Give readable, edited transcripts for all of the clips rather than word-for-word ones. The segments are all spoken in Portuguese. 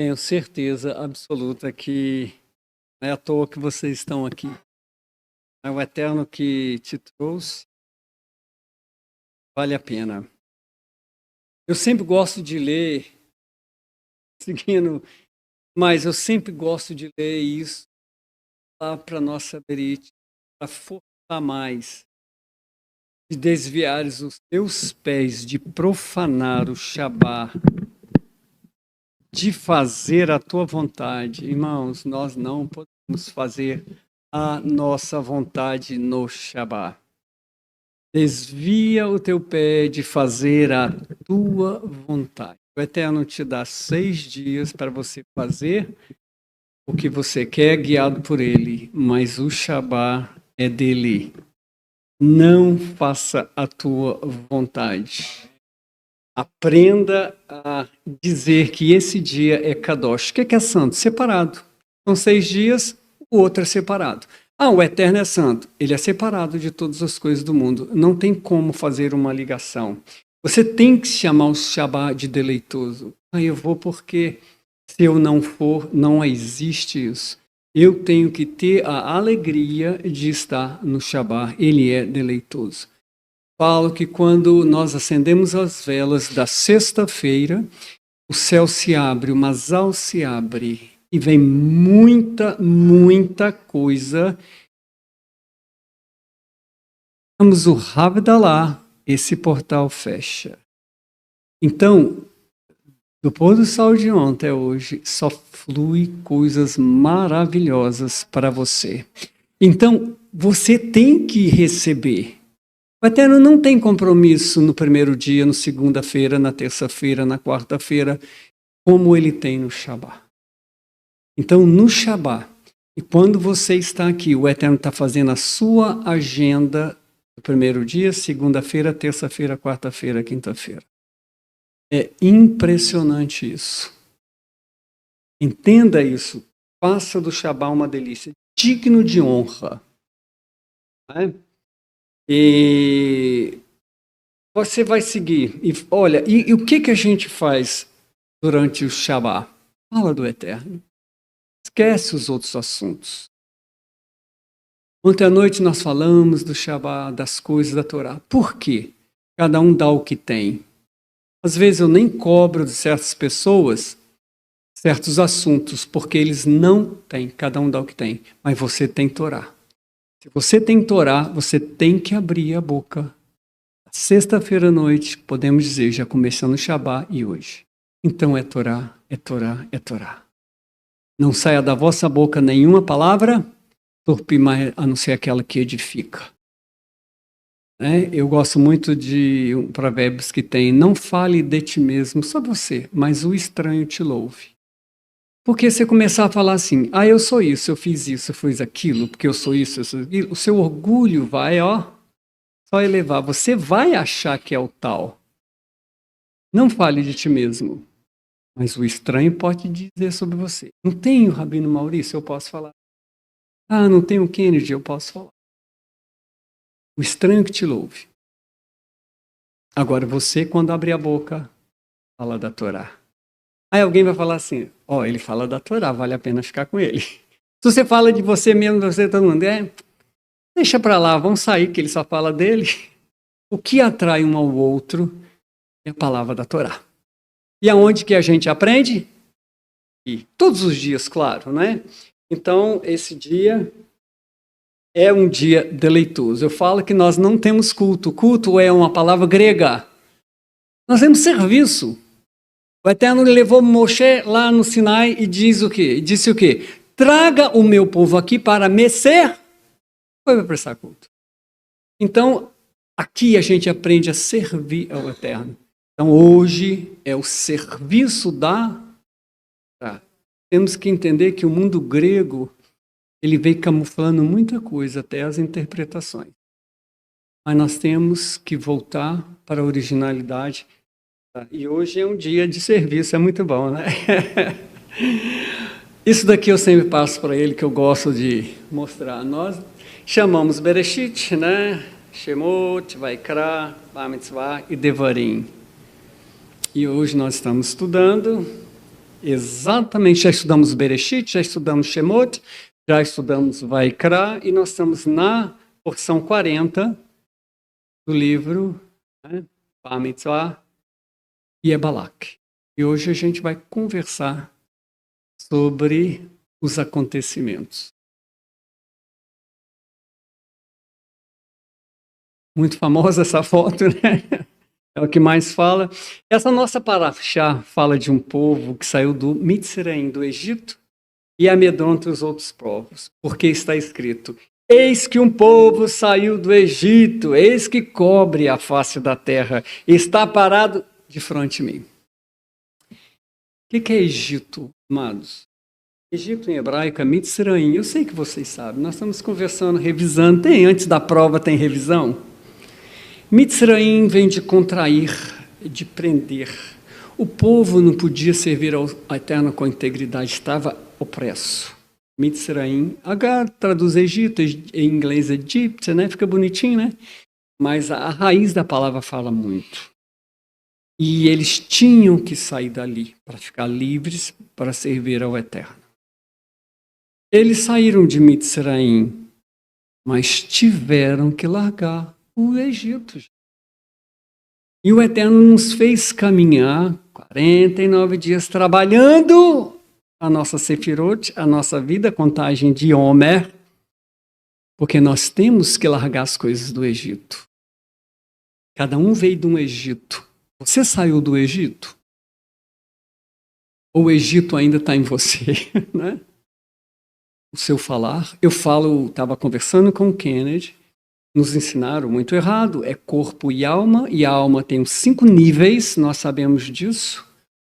Tenho certeza absoluta que não é à toa que vocês estão aqui. É o Eterno que te trouxe. Vale a pena. Eu sempre gosto de ler, seguindo, mas eu sempre gosto de ler isso lá para a nossa berite, para forçar mais, de desviares os teus pés, de profanar o Shabá, de fazer a tua vontade. Irmãos, nós não podemos fazer a nossa vontade no Shabá. Desvia o teu pé de fazer a tua vontade. O Eterno te dá 6 dias para você fazer o que você quer, guiado por Ele, mas o Shabá é dele. Não faça a tua vontade. Aprenda a dizer que esse dia é Kadosh. O que é santo? Separado. São 6 dias, o outro é separado. O Eterno é santo. Ele é separado de todas as coisas do mundo. Não tem como fazer uma ligação. Você tem que chamar o Shabá de deleitoso. Eu vou porque se eu não for, não existe isso. Eu tenho que ter a alegria de estar no Shabá. Ele é deleitoso. Falo que quando nós acendemos as velas da sexta-feira, o céu se abre, o Mazal se abre e vem muita, muita coisa. Vamos o Havdalah, esse portal fecha. Então, do pôr do sol de ontem a hoje, só flui coisas maravilhosas para você. Então, você tem que receber. O Eterno não tem compromisso no primeiro dia, na segunda-feira, na terça-feira, na quarta-feira, como ele tem no Shabá. Então, no Shabá, e quando você está aqui, o Eterno está fazendo a sua agenda do primeiro dia, segunda-feira, terça-feira, quarta-feira, quinta-feira. É impressionante isso. Entenda isso. Faça do Shabá uma delícia, digno de honra. Não é? E você vai seguir. E olha, e o que a gente faz durante o Shabá? Fala do Eterno. Esquece os outros assuntos. Ontem à noite nós falamos do Shabá, das coisas da Torá. Por quê? Cada um dá o que tem. Às vezes eu nem cobro de certas pessoas certos assuntos, porque eles não têm, cada um dá o que tem. Mas você tem Torá. Se você tem Torá, você tem que abrir a boca. Sexta-feira à noite, podemos dizer, já começando o Shabá e hoje. Então é Torá, é Torá, é Torá. Não saia da vossa boca nenhuma palavra torpe, a não ser aquela que edifica. Eu gosto muito de provérbios que tem: não fale de ti mesmo, só você, mas o estranho te louve. Porque você começar a falar assim, eu sou isso, eu fiz aquilo, porque eu sou isso, eu sou aquilo, o seu orgulho vai, só elevar. Você vai achar que é o tal. Não fale de ti mesmo, mas o estranho pode dizer sobre você. Não tenho Rabino Maurício, eu posso falar. Não tenho Kennedy, eu posso falar. O estranho que te louve. Agora você, quando abre a boca, fala da Torá. Aí alguém vai falar assim, ele fala da Torá, vale a pena ficar com ele. Se você fala de você mesmo, você está falando, deixa para lá, vamos sair, que ele só fala dele. O que atrai um ao outro é a palavra da Torá. E aonde que a gente aprende? E todos os dias, claro, né? Então, esse dia é um dia deleitoso. Eu falo que nós não temos culto. Culto é uma palavra grega. Nós temos serviço. O Eterno levou Moshe lá no Sinai e disse o quê? Traga o meu povo aqui para me ser. Vai prestar culto. Então, aqui a gente aprende a servir ao Eterno. Então, hoje é o serviço Temos que entender que o mundo grego, ele veio camuflando muita coisa, até as interpretações. Mas nós temos que voltar para a originalidade. E hoje é um dia de serviço, é muito bom, né? Isso daqui eu sempre passo para ele, que eu gosto de mostrar. Nós chamamos Bereshit, né? Shemot, Vaikra, Bamitzvah e Devarim. E hoje nós estamos estudando Exatamente, já estudamos Bereshit, já estudamos Shemot, já estudamos Vaikra, e nós estamos na porção 40 do livro, né, Bar Mitzvah e Balak. E hoje a gente vai conversar sobre os acontecimentos. Muito famosa essa foto, né? É o que mais fala. Essa nossa parashá fala de um povo que saiu do Mitzraim, do Egito, e amedronta os outros povos, porque está escrito: eis que um povo saiu do Egito, eis que cobre a face da terra, está parado de frente a mim. O que é Egito, amados? Egito em hebraico é Mitzraim. Eu sei que vocês sabem, nós estamos conversando, revisando. Antes da prova tem revisão? Mitzraim vem de contrair, de prender. O povo não podia servir ao Eterno com integridade, estava opresso. Mitzraim, Agar traduz Egito, em inglês Egypt, né? Fica bonitinho, né? Mas a raiz da palavra fala muito. E eles tinham que sair dali para ficar livres para servir ao Eterno. Eles saíram de Mitzraim, mas tiveram que largar o Egito. E o Eterno nos fez caminhar 49 dias trabalhando a nossa Sefirot, a nossa vida, contagem de Homer, porque nós temos que largar as coisas do Egito. Cada um veio de um Egito. Você saiu do Egito? Ou o Egito ainda está em você? Né? O seu falar. Eu estava conversando com o Kennedy, nos ensinaram muito errado, é corpo e a alma tem 5 níveis, nós sabemos disso.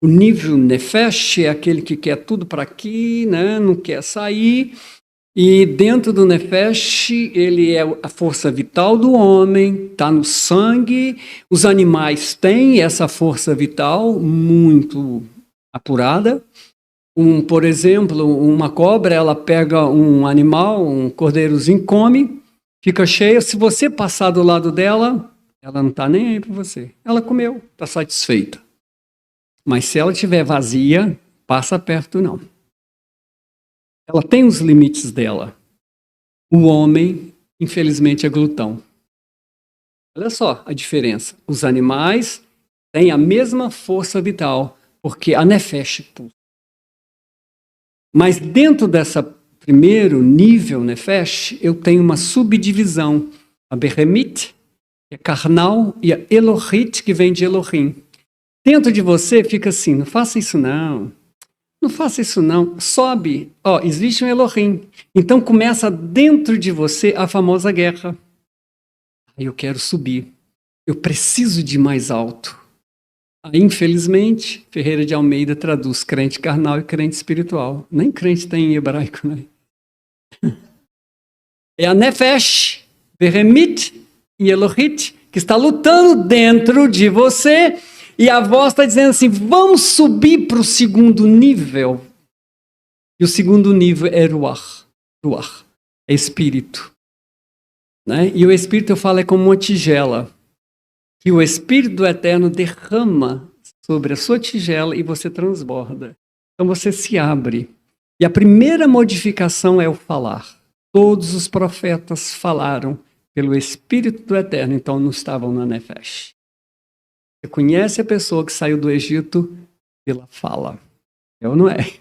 O nível Nefesh é aquele que quer tudo para aqui, né? Não quer sair, e dentro do Nefesh ele é a força vital do homem, está no sangue, os animais têm essa força vital muito apurada. Por exemplo, uma cobra, ela pega um animal, um cordeirozinho, come, fica cheia, se você passar do lado dela, ela não está nem aí para você. Ela comeu, está satisfeita. Mas se ela estiver vazia, passa perto não. Ela tem os limites dela. O homem, infelizmente, é glutão. Olha só a diferença. Os animais têm a mesma força vital, porque a nefesh pulsa. Mas dentro dessa primeiro nível Nefesh, eu tenho uma subdivisão. A Behemit, que é carnal, e a Elohit, que vem de Elohim. Dentro de você fica assim, não faça isso não. Não faça isso não. Sobe. Existe um Elohim. Então começa dentro de você a famosa guerra. Eu quero subir. Eu preciso de mais alto. Aí, infelizmente, Ferreira de Almeida traduz crente carnal e crente espiritual. Nem crente tem em hebraico, né? É a Nefesh, Behemit e Elohit, que está lutando dentro de você, e a voz está dizendo assim, vamos subir para o segundo nível. E o segundo nível é Ruach, é espírito. Né? E o espírito, eu falo, é como uma tigela, que o Espírito do Eterno derrama sobre a sua tigela e você transborda. Então você se abre. E a primeira modificação é o falar. Todos os profetas falaram pelo Espírito do Eterno, então não estavam na Nefesh. Você conhece a pessoa que saiu do Egito pela fala. Eu não é.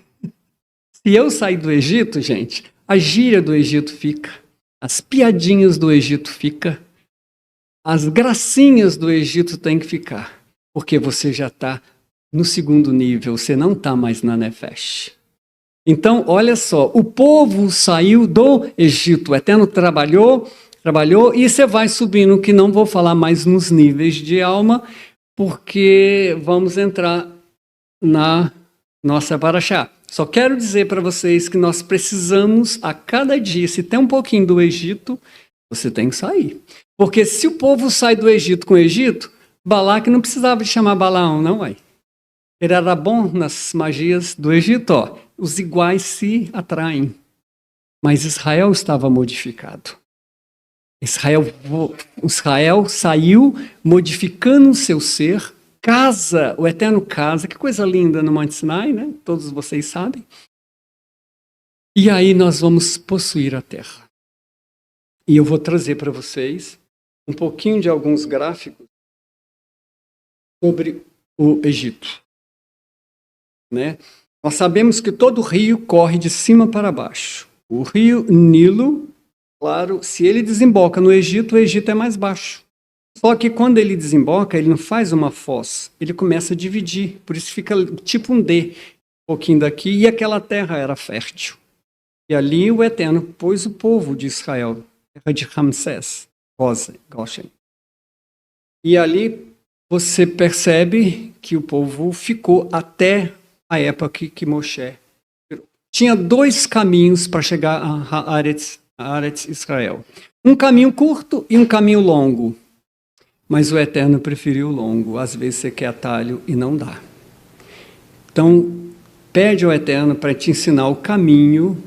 Se eu sair do Egito, gente, a gíria do Egito fica, as piadinhas do Egito fica, as gracinhas do Egito têm que ficar, porque você já está no segundo nível, você não está mais na Nefesh. Então, olha só, o povo saiu do Egito, o Eterno trabalhou, e você vai subindo, que não vou falar mais nos níveis de alma, porque vamos entrar na nossa paraxá. Só quero dizer para vocês que nós precisamos, a cada dia, se tem um pouquinho do Egito, você tem que sair. Porque se o povo sai do Egito com o Egito, Balaque não precisava de chamar Balaão, não, vai. Ele era bom nas magias do Egito, os iguais se atraem. Mas Israel estava modificado. Israel saiu modificando o seu ser, casa, o Eterno casa, que coisa linda no Monte Sinai, né? Todos vocês sabem. E aí nós vamos possuir a terra. E eu vou trazer para vocês um pouquinho de alguns gráficos sobre o Egito, né? Nós sabemos que todo rio corre de cima para baixo. O rio Nilo, claro, se ele desemboca no Egito, o Egito é mais baixo. Só que quando ele desemboca, ele não faz uma foz, ele começa a dividir, por isso fica tipo um D, um pouquinho daqui, e aquela terra era fértil. E ali o Eterno pôs o povo de Israel, terra de Ramsés, Goshen. E ali você percebe que o povo ficou até a época que Moshe virou. Tinha 2 caminhos para chegar a Aretz Israel. Um caminho curto e um caminho longo. Mas o Eterno preferiu o longo. Às vezes você quer atalho e não dá. Então, pede ao Eterno para te ensinar o caminho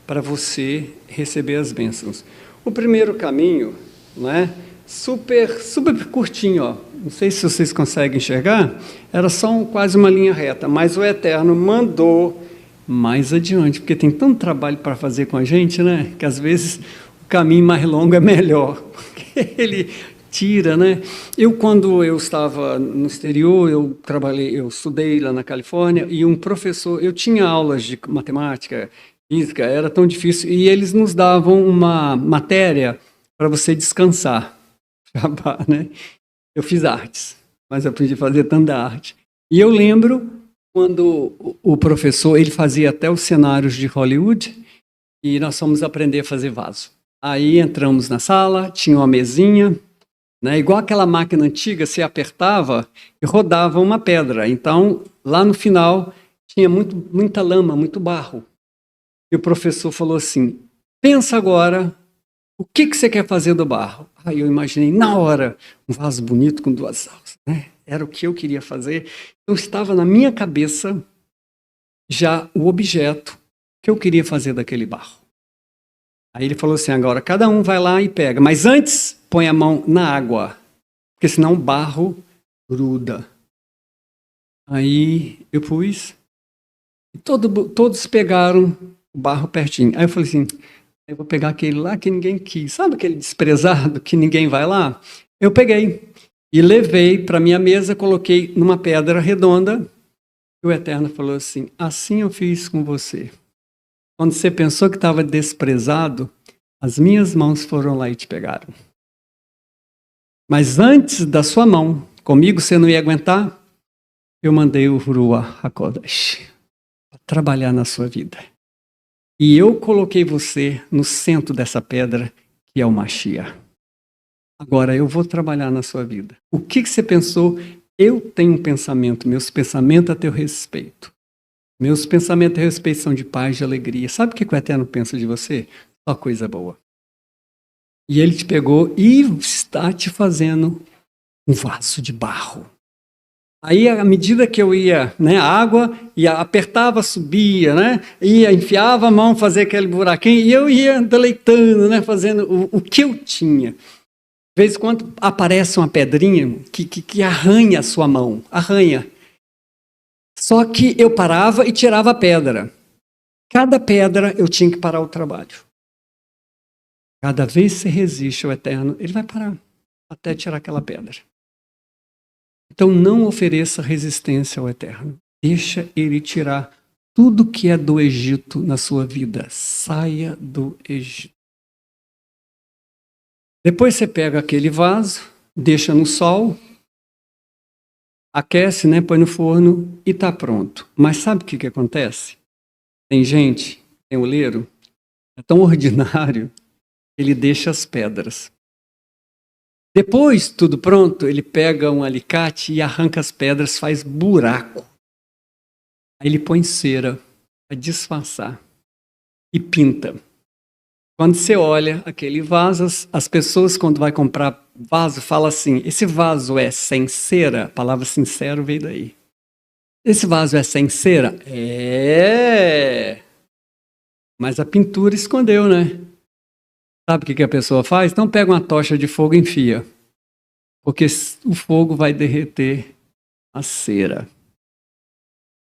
para você receber as bênçãos. O primeiro caminho, não é? Super curtinho, ó. Não sei se vocês conseguem enxergar, era só quase uma linha reta, mas o Eterno mandou mais adiante, porque tem tanto trabalho para fazer com a gente, né? Que às vezes o caminho mais longo é melhor, porque ele tira, né? Quando eu estava no exterior, eu estudei lá na Califórnia, e um professor, eu tinha aulas de matemática, física, era tão difícil, e eles nos davam uma matéria para você descansar. Né? Eu fiz artes, mas aprendi a fazer tanta arte. E eu lembro quando o professor, ele fazia até os cenários de Hollywood, e nós fomos aprender a fazer vaso. Aí entramos na sala, tinha uma mesinha, né? Igual aquela máquina antiga, você apertava e rodava uma pedra. Então, lá no final, tinha muita lama, muito barro. E o professor falou assim, pensa agora, o que você quer fazer do barro? Aí eu imaginei, na hora, um vaso bonito com 2 alças, né? Era o que eu queria fazer. Então, estava na minha cabeça já o objeto que eu queria fazer daquele barro. Aí ele falou assim, agora cada um vai lá e pega, mas antes põe a mão na água, porque senão o barro gruda. Aí eu pus, e todos pegaram o barro pertinho. Aí eu falei assim, eu vou pegar aquele lá que ninguém quis. Sabe aquele desprezado que ninguém vai lá? Eu peguei e levei para minha mesa, coloquei numa pedra redonda. E o Eterno falou assim, assim eu fiz com você. Quando você pensou que estava desprezado, as minhas mãos foram lá e te pegaram. Mas antes da sua mão, comigo você não ia aguentar, eu mandei o Ruach HaKodesh para trabalhar na sua vida. E eu coloquei você no centro dessa pedra, que é o Mashiach. Agora eu vou trabalhar na sua vida. O que você pensou? Eu tenho um pensamento, meus pensamentos a teu respeito. Meus pensamentos a teu respeito são de paz, de alegria. Sabe o que o Eterno pensa de você? Só coisa boa. E ele te pegou e está te fazendo um vaso de barro. Aí, à medida que eu ia, né, a água, apertava, subia, né, enfiava a mão, fazia aquele buraquinho, e eu ia deleitando, né, fazendo o que eu tinha. De vez em quando aparece uma pedrinha que arranha a sua mão, arranha. Só que eu parava e tirava a pedra. Cada pedra eu tinha que parar o trabalho. Cada vez que você resiste ao Eterno, ele vai parar até tirar aquela pedra. Então não ofereça resistência ao Eterno. Deixa ele tirar tudo que é do Egito na sua vida. Saia do Egito. Depois você pega aquele vaso, deixa no sol, aquece, né, põe no forno e está pronto. Mas sabe o que acontece? Tem gente, tem oleiro, é tão ordinário, ele deixa as pedras. Depois, tudo pronto, ele pega um alicate e arranca as pedras, faz buraco. Aí ele põe cera para disfarçar e pinta. Quando você olha aquele vaso, as pessoas quando vai comprar vaso falam assim, esse vaso é sem cera? A palavra sincero veio daí. Esse vaso é sem cera? É! Mas a pintura escondeu, né? Sabe o que a pessoa faz? Então pega uma tocha de fogo e enfia. Porque o fogo vai derreter a cera.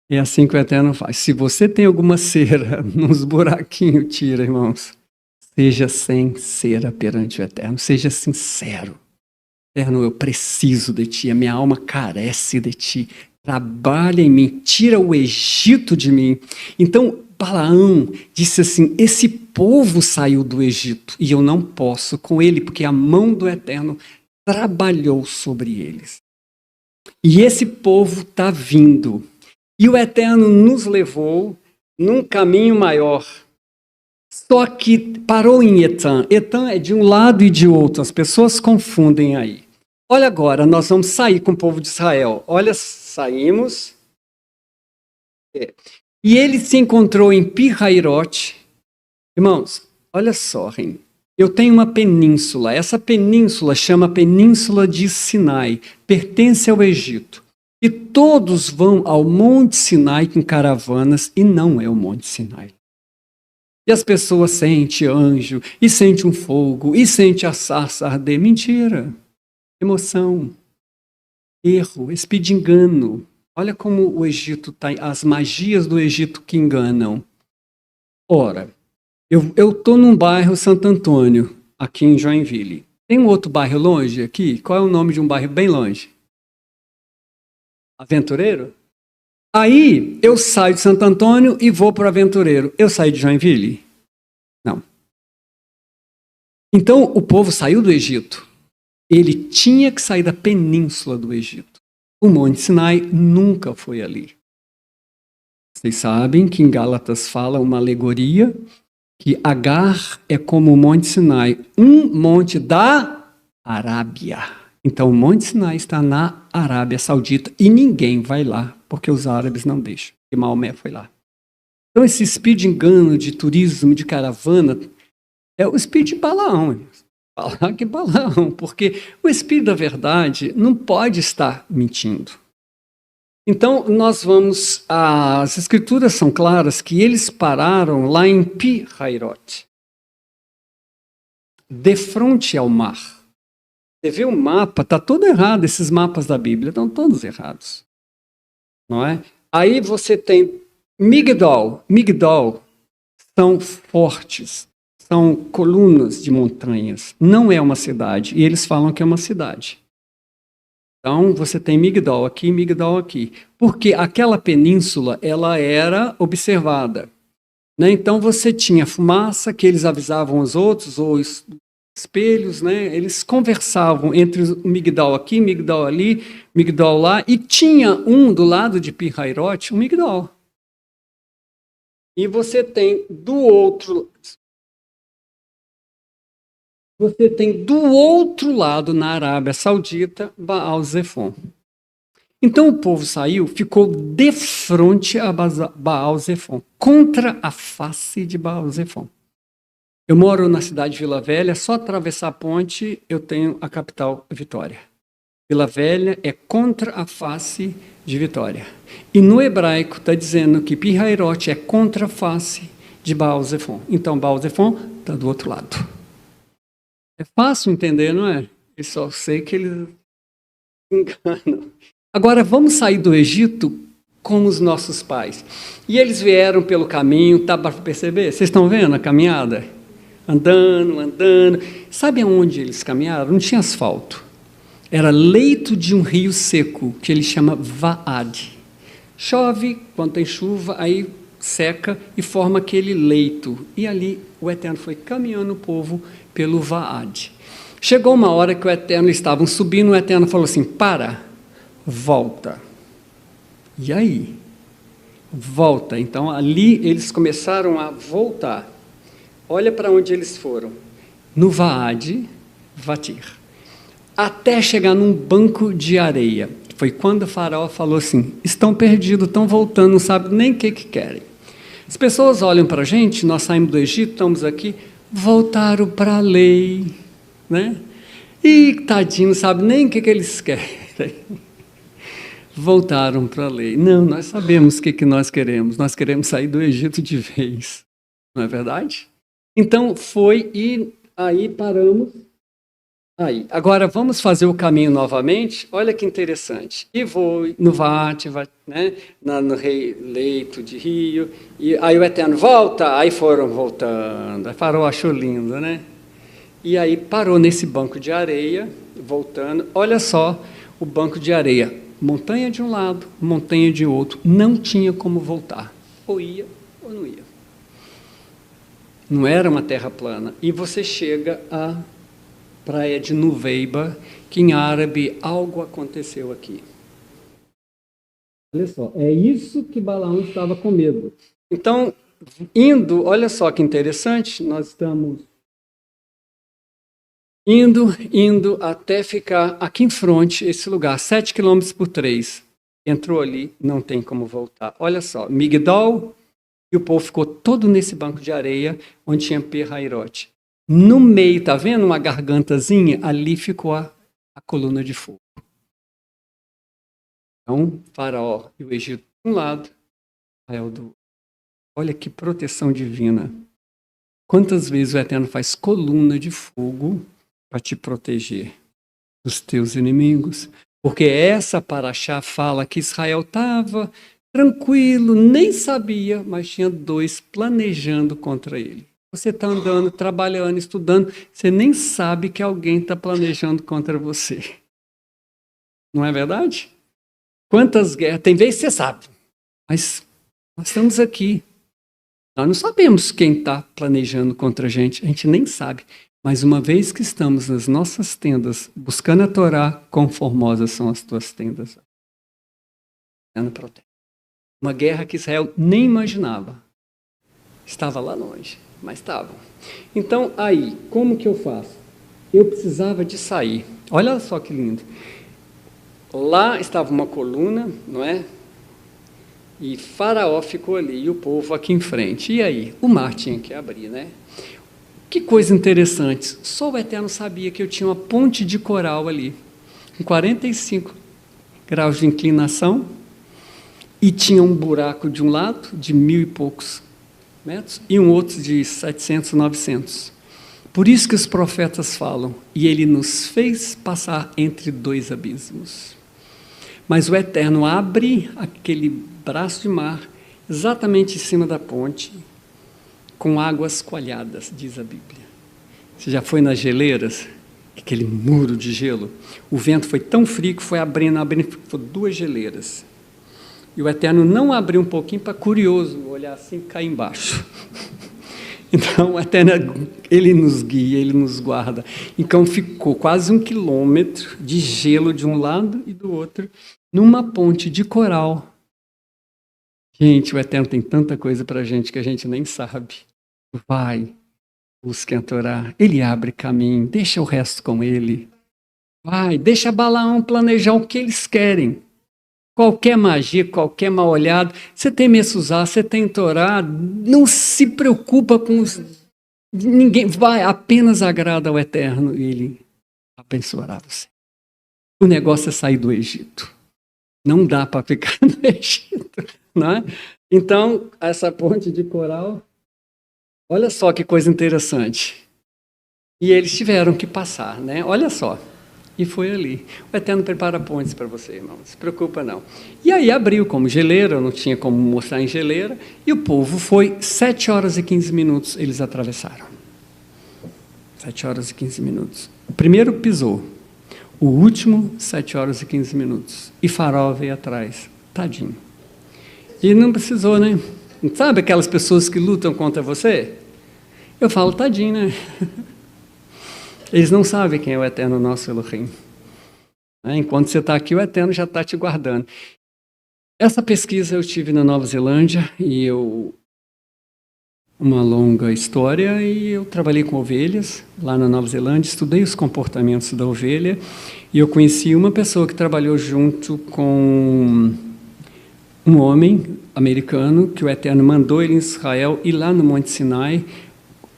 É assim que o Eterno faz. Se você tem alguma cera nos buraquinhos, tira, irmãos. Seja sem cera perante o Eterno. Seja sincero. Eterno, eu preciso de ti. A minha alma carece de ti. Trabalha em mim. Tira o Egito de mim. Então, Balaão disse assim, esse povo saiu do Egito e eu não posso com ele, porque a mão do Eterno trabalhou sobre eles. E esse povo está vindo. E o Eterno nos levou num caminho maior. Só que parou em Etã. Etã é de um lado e de outro. As pessoas confundem aí. Olha agora, nós vamos sair com o povo de Israel. Olha, saímos. E ele se encontrou em Pi-Hairote. Irmãos, olha só, Rim. Eu tenho uma península. Essa península chama Península de Sinai. Pertence ao Egito. E todos vão ao Monte Sinai com caravanas e não é o Monte Sinai. E as pessoas sentem anjo, e sentem um fogo, e sentem a sarça arder. Mentira. Emoção. Erro. Espírito de engano. Olha como o Egito está, as magias do Egito que enganam. Ora, eu estou num bairro Santo Antônio, aqui em Joinville. Tem um outro bairro longe aqui? Qual é o nome de um bairro bem longe? Aventureiro? Aí eu saio de Santo Antônio e vou para o Aventureiro. Eu saí de Joinville? Não. Então o povo saiu do Egito. Ele tinha que sair da península do Egito. O Monte Sinai nunca foi ali. Vocês sabem que em Gálatas fala uma alegoria que Agar é como o Monte Sinai, um monte da Arábia. Então o Monte Sinai está na Arábia Saudita e ninguém vai lá, porque os árabes não deixam, e Maomé foi lá. Então esse espírito de engano, de turismo, de caravana, é o espírito de Balaão. Falar que Balaão, porque o espírito da verdade não pode estar mentindo. Então, nós vamos... As escrituras são claras que eles pararam lá em Pi-Hairote, de frente ao mar. Você vê o mapa, está todo errado, esses mapas da Bíblia estão todos errados. Não é? Aí você tem Migdol. Migdol são fortes, são colunas de montanhas. Não é uma cidade, e eles falam que é uma cidade. Então, você tem Migdol aqui. Porque aquela península, ela era observada. Né? Então, você tinha fumaça que eles avisavam os outros, ou espelhos, né? Eles conversavam entre o Migdol aqui, Migdol ali, Migdol lá, e tinha um do lado de Pi-Hairote, um Migdol. E você tem do outro lado, na Arábia Saudita, Baal-Zephon. Então o povo saiu, ficou de frente a Baal-Zephon, contra a face de Baal-Zephon. Eu moro na cidade de Vila Velha, só atravessar a ponte eu tenho a capital Vitória. Vila Velha é contra a face de Vitória. E no hebraico está dizendo que Pi-Hairote é contra a face de Baal-Zephon. Então Baal-Zephon está do outro lado. É fácil entender, não é? Eu só sei que eles enganam. Agora, vamos sair do Egito como os nossos pais. E eles vieram pelo caminho, tá para perceber? Vocês estão vendo a caminhada? Andando. Sabe aonde eles caminharam? Não tinha asfalto. Era leito de um rio seco, que ele chama Vaad. Chove, quando tem chuva, aí seca e forma aquele leito. E ali o Eterno foi caminhando o povo pelo Vaad. Chegou uma hora que o Eterno estavam subindo, o Eterno falou assim, para, volta. E aí? Volta. Então ali eles começaram a voltar. Olha para onde eles foram. No Vaad, Vatir. Até chegar num banco de areia. Foi quando o faraó falou assim, estão perdidos, estão voltando, não sabem nem o que querem. As pessoas olham para a gente, nós saímos do Egito, estamos aqui, voltaram para a lei, né? E tadinho, não sabe nem o que eles querem. Voltaram para a lei. Não, nós sabemos o que nós queremos sair do Egito de vez, não é verdade? Então foi, e aí paramos Aí, agora vamos fazer o caminho novamente. Olha que interessante. E vou no Vate, né, no leito de rio. E aí o Eterno volta. Aí foram voltando. Aí Faraó achou lindo, né? E aí parou nesse banco de areia, voltando. Olha só o banco de areia. Montanha de um lado, montanha de outro. Não tinha como voltar. Ou ia ou não ia. Não era uma terra plana. E você chega à praia de Nuveiba, que em árabe algo aconteceu aqui. Olha só, é isso que Balaão estava com medo. Então, olha só que interessante, nós estamos indo até ficar aqui em frente, esse lugar, 7 quilômetros por 3. Entrou ali, não tem como voltar. Olha só, Migdol, e o povo ficou todo nesse banco de areia, onde tinha Pirrairote. No meio, tá vendo uma gargantazinha? Ali ficou a coluna de fogo. Então, Faraó e o Egito de um lado, Israel do outro. Olha que proteção divina. Quantas vezes o Eterno faz coluna de fogo para te proteger dos teus inimigos? Porque essa paraxá fala que Israel estava tranquilo, nem sabia, mas tinha 2 planejando contra ele. Você está andando, trabalhando, estudando, você nem sabe que alguém está planejando contra você. Não é verdade? Quantas guerras? Tem vezes que você sabe, mas nós estamos aqui. Nós não sabemos quem está planejando contra a gente nem sabe. Mas uma vez que estamos nas nossas tendas, buscando a Torá, quão formosas são as tuas tendas. Uma guerra que Israel nem imaginava. Estava lá longe, mas estava. Então, aí, como que eu faço? Eu precisava de sair. Olha só que lindo. Lá estava uma coluna, não é? E Faraó ficou ali, e o povo aqui em frente. E aí? O mar tinha que abrir, né? Que coisa interessante. Só o Eterno sabia que eu tinha uma ponte de coral ali, com 45 graus de inclinação, e tinha um buraco de um lado, de 1.000 e poucos metros, e um outro de 700, 900. Por isso que os profetas falam, e ele nos fez passar entre 2 abismos. Mas o Eterno abre aquele braço de mar, exatamente em cima da ponte, com águas coalhadas, diz a Bíblia. Você já foi nas geleiras? Aquele muro de gelo. O vento foi tão frio que foi abrindo, ficou 2 geleiras. E o Eterno não abriu um pouquinho para curioso, olhar assim e cair embaixo. Então, o Eterno, ele nos guia, ele nos guarda. Então, ficou quase 1 quilômetro de gelo de um lado e do outro, numa ponte de coral. Gente, o Eterno tem tanta coisa para a gente que a gente nem sabe. Vai, busque a Torá. Ele abre caminho, deixa o resto com ele. Vai, deixa Balaão planejar o que eles querem. Qualquer magia, qualquer mal olhado, você tem Messuzá, você tem Torá, não se preocupa com os... Ninguém vai, apenas agrada ao Eterno e ele abençoará você. O negócio é sair do Egito. Não dá para ficar no Egito, não é? Então, essa ponte de coral, olha só que coisa interessante. E eles tiveram que passar, né? Olha só. E foi ali. O Eterno prepara pontes para você, irmão. Não se preocupa, não. E aí abriu como geleira, não tinha como mostrar em geleira, e o povo foi 7 horas e 15 minutos, eles atravessaram. 7 horas e 15 minutos. O primeiro pisou. O último, 7 horas e 15 minutos. E Faraó veio atrás. Tadinho. E não precisou, né? Sabe aquelas pessoas que lutam contra você? Eu falo, tadinho, né? Eles não sabem quem é o Eterno nosso Elohim. Enquanto você está aqui, o Eterno já está te guardando. Essa pesquisa eu tive na Nova Zelândia, e uma longa história, e eu trabalhei com ovelhas lá na Nova Zelândia, estudei os comportamentos da ovelha, e eu conheci uma pessoa que trabalhou junto com um homem americano, que o Eterno mandou ele em Israel, e lá no Monte Sinai,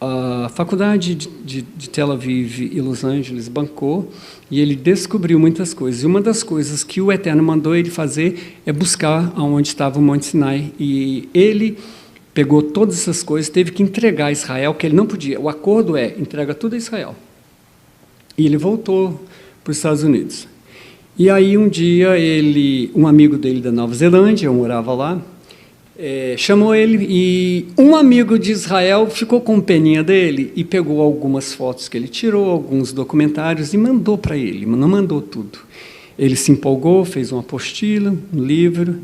a faculdade de Tel Aviv e Los Angeles bancou, e ele descobriu muitas coisas. E uma das coisas que o Eterno mandou ele fazer é buscar aonde estava o Monte Sinai. E ele pegou todas essas coisas, teve que entregar a Israel, que ele não podia. O acordo é, entrega tudo a Israel. E ele voltou para os Estados Unidos. E aí um dia um amigo dele da Nova Zelândia, eu morava lá, chamou ele e um amigo de Israel ficou com peninha dele e pegou algumas fotos que ele tirou, alguns documentários e mandou para ele, mas não mandou tudo. Ele se empolgou, fez uma apostila, um livro,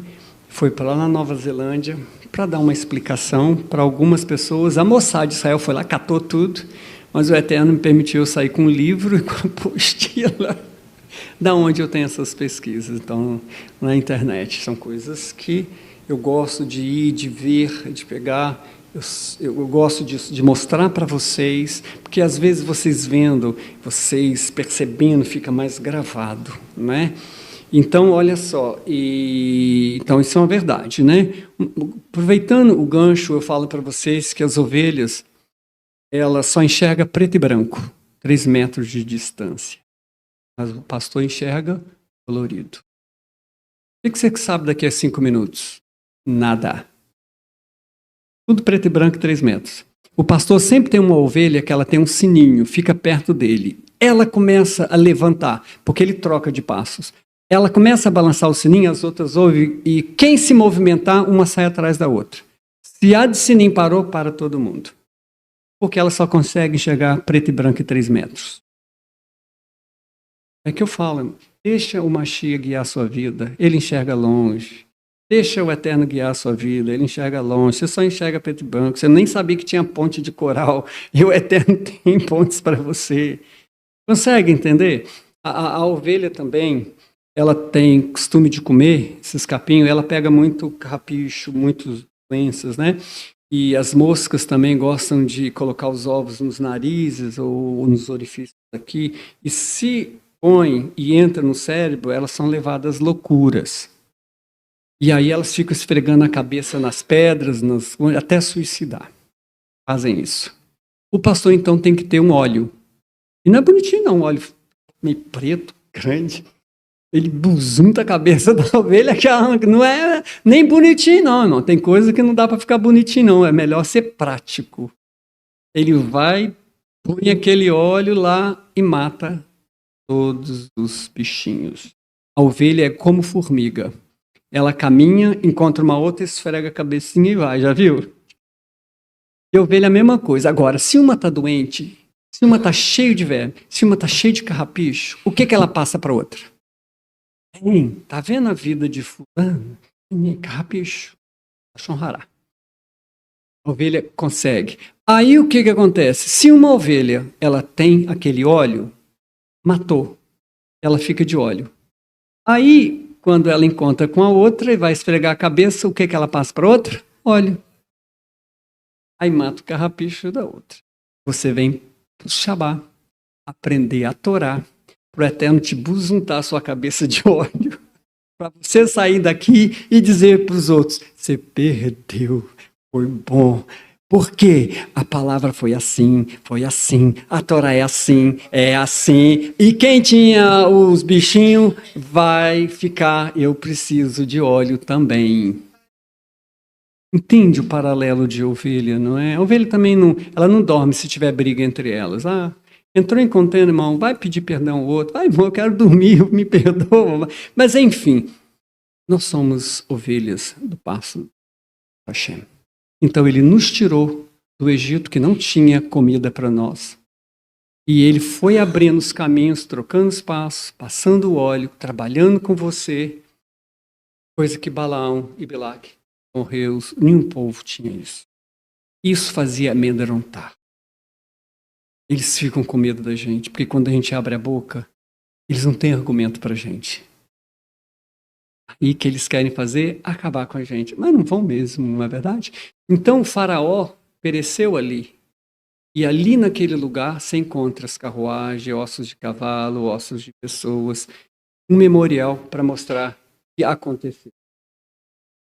foi para lá na Nova Zelândia para dar uma explicação para algumas pessoas. A moçada de Israel foi lá, catou tudo, mas o Eterno me permitiu sair com um livro e com a apostila. Da onde eu tenho essas pesquisas? Então, na internet. São coisas que eu gosto de ir, de ver, de pegar. Eu gosto de mostrar para vocês, porque às vezes vocês vendo, vocês percebendo, fica mais gravado, né? Então, olha só, então isso é uma verdade, né? Aproveitando o gancho, eu falo para vocês que as ovelhas, elas só enxergam preto e branco, 3 metros de distância. Mas o pastor enxerga colorido. O que você sabe daqui a 5 minutos? Nada. Tudo preto e branco, 3 metros. O pastor sempre tem uma ovelha que ela tem um sininho, fica perto dele. Ela começa a levantar, porque ele troca de passos. Ela começa a balançar o sininho, as outras ouvem, e quem se movimentar, uma sai atrás da outra. Se a de sininho parou, para todo mundo. Porque ela só consegue enxergar preto e branco e 3 metros. É que eu falo, deixa o Mashiach guiar a sua vida, ele enxerga longe. Deixa o Eterno guiar a sua vida, ele enxerga longe. Você só enxerga preto e branco, você nem sabia que tinha ponte de coral, e o Eterno tem pontes para você. Consegue entender? A ovelha também, ela tem costume de comer esses capinhos, ela pega muito carrapicho, muitas doenças, né? E as moscas também gostam de colocar os ovos nos narizes ou nos orifícios aqui, e se põe e entra no cérebro, elas são levadas às loucuras. E aí elas ficam esfregando a cabeça nas pedras, até suicidar. Fazem isso. O pastor, então, tem que ter um óleo. E não é bonitinho, não. Um óleo meio preto, grande. Ele buzunta a cabeça da ovelha, que não é nem bonitinho, não. Tem coisa que não dá para ficar bonitinho, não. É melhor ser prático. Ele vai, põe aquele óleo lá e mata todos os bichinhos. A ovelha é como formiga. Ela caminha, encontra uma outra, esfrega a cabecinha e vai, já viu? E a ovelha é a mesma coisa. Agora, se uma está doente, se uma está cheia de verme, se uma está cheia de carrapicho, o que ela passa para outra? Tá vendo a vida de fulano? Carrapicho. Chonrará. A ovelha consegue. Aí o que acontece? Se uma ovelha ela tem aquele óleo, matou. Ela fica de óleo. Aí, quando ela encontra com a outra e vai esfregar a cabeça, o que ela passa para outra? Óleo. Aí mata o carrapicho da outra. Você vem para o Shabá aprender a Torá, para o Eterno te buzuntar a sua cabeça de óleo, para você sair daqui e dizer para os outros, você perdeu, foi bom. Porque a palavra foi assim, a Torá é assim, e quem tinha os bichinhos vai ficar, eu preciso de óleo também. Entende o paralelo de ovelha, não é? A ovelha também ela não dorme se tiver briga entre elas. Entrou em contenda, irmão, vai pedir perdão ao outro. Irmão, eu quero dormir, me perdoa. Mas enfim, nós somos ovelhas do pasto do Hashem. Então ele nos tirou do Egito, que não tinha comida para nós. E ele foi abrindo os caminhos, trocando os passos, passando o óleo, trabalhando com você. Coisa que Balaão e Bilaque, morreus, nenhum povo tinha isso. Isso fazia amedrontar. Eles ficam com medo da gente, porque quando a gente abre a boca, eles não têm argumento para a gente. E o que eles querem fazer? Acabar com a gente. Mas não vão mesmo, não é verdade? Então o faraó pereceu ali. E ali naquele lugar você encontra as carruagens, ossos de cavalo, ossos de pessoas. Um memorial para mostrar o que aconteceu.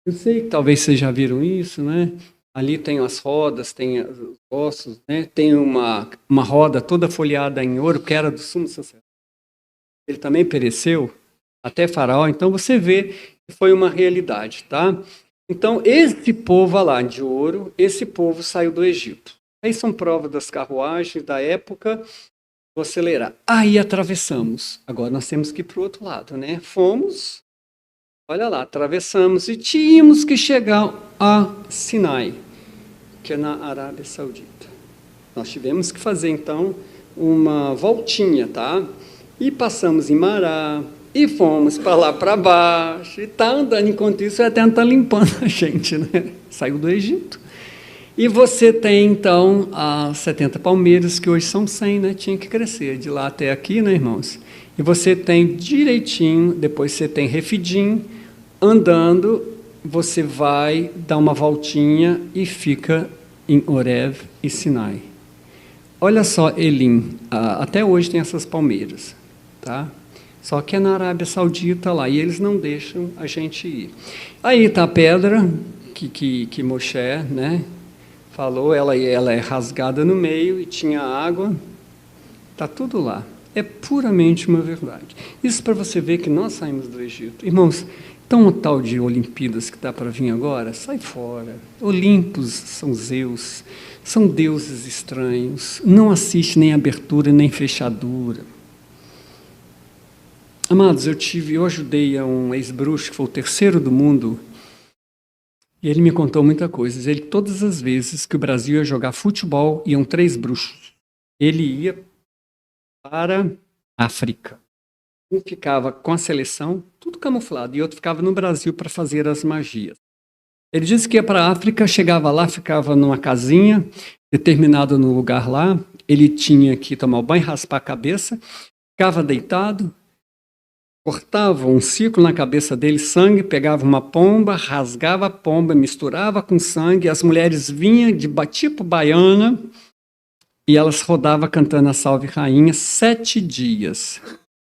Eu sei que talvez vocês já viram isso, né? Ali tem as rodas, tem os ossos, né? Tem uma roda toda folheada em ouro, que era do sumo sacerdote. Ele também pereceu, até faraó. Então você vê que foi uma realidade, tá? Então esse povo lá de ouro, esse povo saiu do Egito. Aí são provas das carruagens da época, Vou acelerar. Aí atravessamos. Agora nós temos que ir para o outro lado, né? Fomos, olha lá, atravessamos e tínhamos que chegar a Sinai, que é na Arábia Saudita. Nós tivemos que fazer, então, uma voltinha, tá? E passamos em Mará, e fomos para lá para baixo, e está andando. Enquanto isso, o Eterno está limpando a gente, né? Saiu do Egito. E você tem, então, as 70 palmeiras, que hoje são 100, né? Tinha que crescer de lá até aqui, né, irmãos? E você tem direitinho, depois você tem Refidim, andando, você vai dar uma voltinha e fica em Horeb e Sinai. Olha só, Elim, até hoje tem essas palmeiras, tá? Só que é na Arábia Saudita lá, e eles não deixam a gente ir. Aí está a pedra que Moshe, né, falou, ela é rasgada no meio e tinha água, está tudo lá. É puramente uma verdade. Isso para você ver que nós saímos do Egito. Irmãos, então o tal de Olimpíadas que está para vir agora, sai fora. Olimpos são Zeus, são deuses estranhos, não assiste nem abertura nem fechadura. Amados, eu ajudei a um ex-bruxo, que foi o terceiro do mundo, e ele me contou muita coisa. Ele, todas as vezes que o Brasil ia jogar futebol, iam 3 bruxos. Ele ia para a África. Um ficava com a seleção, tudo camuflado, e outro ficava no Brasil para fazer as magias. Ele disse que ia para a África, chegava lá, ficava numa casinha, determinado no lugar lá, ele tinha que tomar o banho, raspar a cabeça, ficava deitado, cortava um círculo na cabeça dele, sangue, pegava uma pomba, rasgava a pomba, misturava com sangue, as mulheres vinham de tipo baiana e elas rodavam cantando a Salve Rainha 7 dias.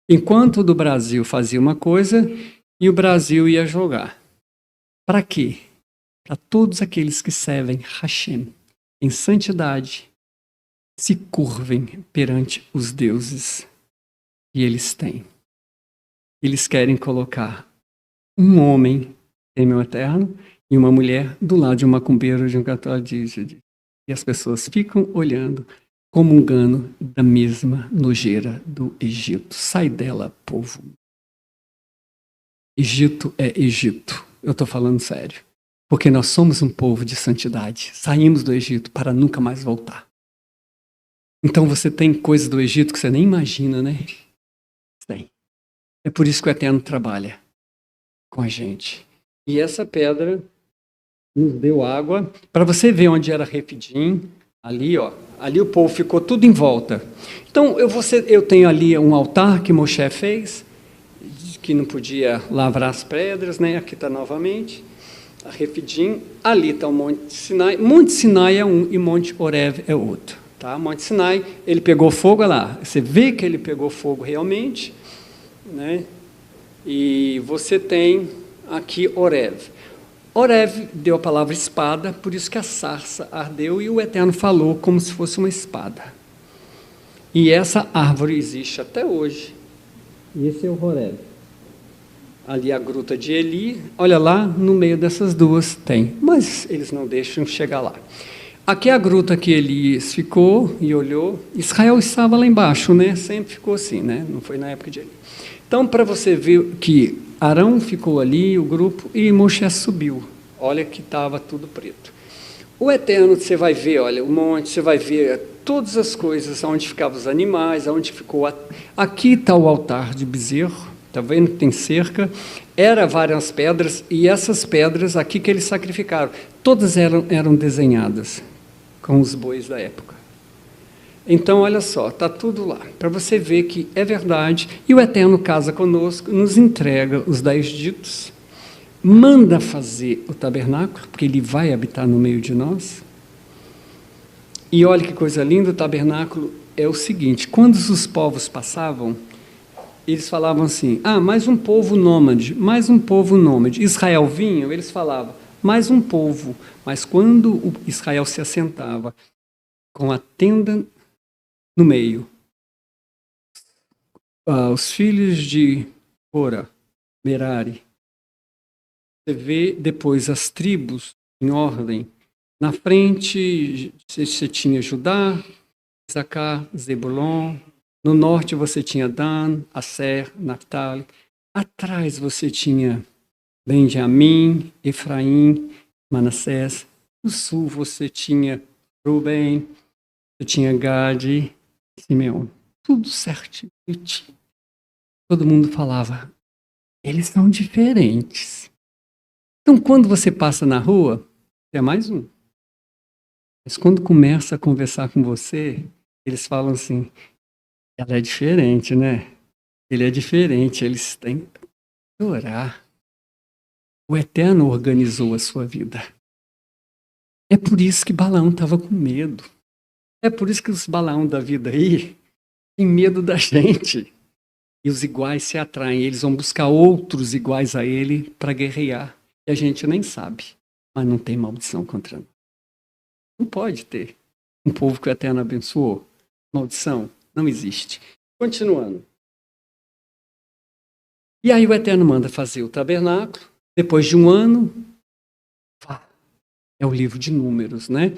Enquanto o do Brasil fazia uma coisa e o Brasil ia jogar. Para quê? Para todos aqueles que servem Hashem em santidade se curvem perante os deuses que eles têm. Eles querem colocar um homem, teme o Eterno, e uma mulher do lado de um macumbeiro, de um católico. E as pessoas ficam olhando, comungando da mesma nojeira do Egito. Sai dela, povo. Egito é Egito. Eu estou falando sério. Porque nós somos um povo de santidade. Saímos do Egito para nunca mais voltar. Então você tem coisas do Egito que você nem imagina, né? Tem. É por isso que o Eterno trabalha com a gente. E essa pedra nos deu água. Para você ver onde era Refidim, ali, ó, ali o povo ficou tudo em volta. Então, eu tenho ali um altar que Moshe fez, que não podia lavrar as pedras, né? Aqui está novamente, a Refidim. Ali está o Monte Sinai. Monte Sinai é um e Monte Horeb é outro. Tá? Monte Sinai, ele pegou fogo, olha lá. Você vê que ele pegou fogo realmente, né? E você tem aqui Horeb. Horeb deu a palavra espada, por isso que a sarça ardeu e o Eterno falou como se fosse uma espada. E essa árvore existe até hoje. E esse é o Horeb. Ali a gruta de Eli, olha lá, no meio dessas duas tem, mas eles não deixam chegar lá. Aqui é a gruta que Elias ficou e olhou. Israel estava lá embaixo, né? Sempre ficou assim, né? Não foi na época de Eli. Então, para você ver que Arão ficou ali, o grupo, e Moshe subiu. Olha que estava tudo preto. O Eterno, você vai ver, olha, o monte, você vai ver todas as coisas, onde ficavam os animais, onde ficou... Aqui está o altar de bezerro, está vendo que tem cerca? Eram várias pedras, e essas pedras aqui que eles sacrificaram, todas eram desenhadas com os bois da época. Então, olha só, está tudo lá, para você ver que é verdade, e o Eterno casa conosco, nos entrega os 10 ditos, manda fazer o tabernáculo, porque ele vai habitar no meio de nós. E olha que coisa linda, o tabernáculo é o seguinte, quando os povos passavam, eles falavam assim, mais um povo nômade, mais um povo nômade. Israel vinha, eles falavam, mais um povo. Mas quando o Israel se assentava com a tenda no meio, os filhos de Cora, Merari, você vê depois as tribos em ordem. Na frente você tinha Judá, Isacar, Zebulon, No norte você tinha Dan, Aser, Naphtali. Atrás você tinha Benjamim, Efraim, Manassés. No sul você tinha Ruben, você tinha Gade e Simeão. Tudo certinho. Todo mundo falava, eles são diferentes. Então, quando você passa na rua, é mais um. Mas quando começa a conversar com você, eles falam assim, ela é diferente, né? Ele é diferente, eles têm que orar. O Eterno organizou a sua vida. É por isso que Balaão estava com medo. É por isso que os Balaão da vida aí têm medo da gente. E os iguais se atraem, eles vão buscar outros iguais a ele para guerrear. E a gente nem sabe, mas não tem maldição contra nós. Não pode ter um povo que o Eterno abençoou. Maldição não existe. Continuando. E aí o Eterno manda fazer o tabernáculo. Depois de um ano, é o livro de Números, né?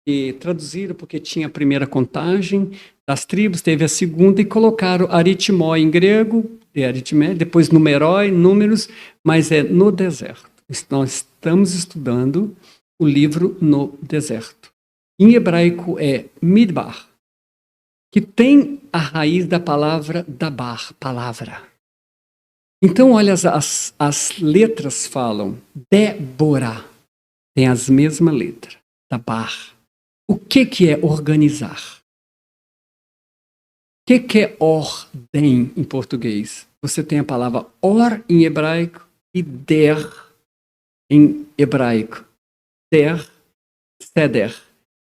E traduziram porque tinha a primeira contagem das tribos, teve a segunda e colocaram aritmó em grego, aritmé, depois numerói, números, mas é no deserto. Nós estamos estudando o livro no deserto. Em hebraico é midbar, que tem a raiz da palavra dabar, palavra. Então, olha, as letras falam Débora, tem as mesmas letras, dabar. O que é organizar? O que é ordem em português? Você tem a palavra or em hebraico e der em hebraico. Der, seder,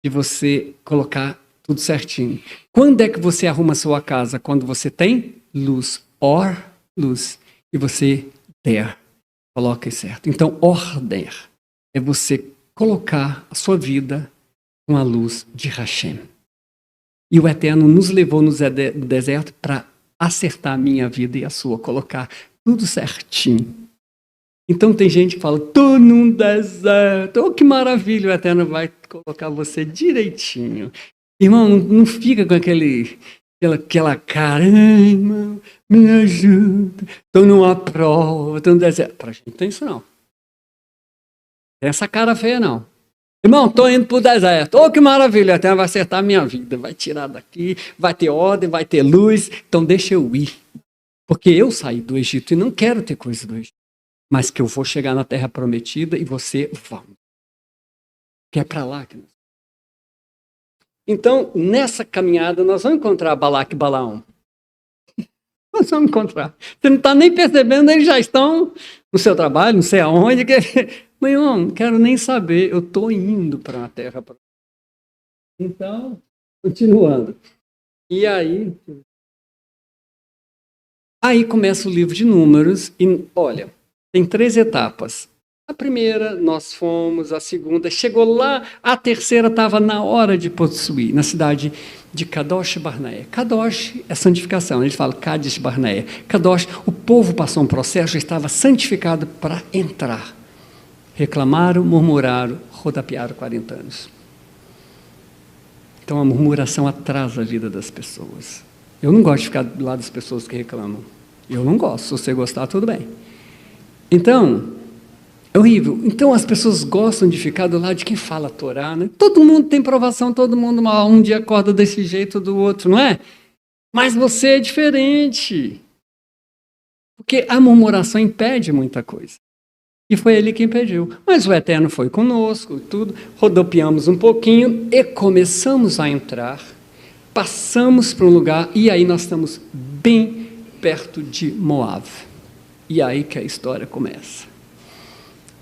de você colocar tudo certinho. Quando é que você arruma a sua casa? Quando você tem luz. Or, luz. E você der. Coloca certo. Então, ordem é você colocar a sua vida com a luz de Hashem. E o Eterno nos levou no deserto para acertar a minha vida e a sua, colocar tudo certinho. Então tem gente que fala, tô num deserto, oh que maravilha, o Eterno vai colocar você direitinho. Irmão, não fica com aquela cara, ai, irmão, me ajuda, tô numa prova, tô no deserto. Pra gente não tem isso não. Tem essa cara feia não. Irmão, tô indo pro deserto. Oh, que maravilha, até vai acertar a minha vida. Vai tirar daqui, vai ter ordem, vai ter luz. Então deixa eu ir. Porque eu saí do Egito e não quero ter coisa do Egito. Mas que eu vou chegar na terra prometida e você vamos. Que é para lá que nós. Então, nessa caminhada, nós vamos encontrar Balaque e Balaão. Nós vamos encontrar. Você não está nem percebendo, eles já estão no seu trabalho, não sei aonde. Mas, irmão, não quero nem saber. Eu estou indo para uma terra. Então, continuando. E aí começa o livro de Números. E, olha, tem 3 etapas. A primeira, nós fomos. A segunda, chegou lá. A terceira estava na hora de possuir, na cidade de Kadosh Barneia. Kadosh é santificação. Eles falam Kadesh Barneia. Kadosh, o povo passou um processo, já estava santificado para entrar. Reclamaram, murmuraram, rodapiaram 40 anos. Então a murmuração atrasa a vida das pessoas. Eu não gosto de ficar do lado das pessoas que reclamam. Eu não gosto. Se você gostar, tudo bem. Então, é horrível. Então as pessoas gostam de ficar do lado de quem fala a Torá, né? Todo mundo tem provação, todo mundo um dia acorda desse jeito do outro, não é? Mas você é diferente. Porque a murmuração impede muita coisa. E foi ele quem pediu. Mas o Eterno foi conosco e tudo. Rodopiamos um pouquinho e começamos a entrar. Passamos para um lugar e aí nós estamos bem perto de Moab. E aí que a história começa.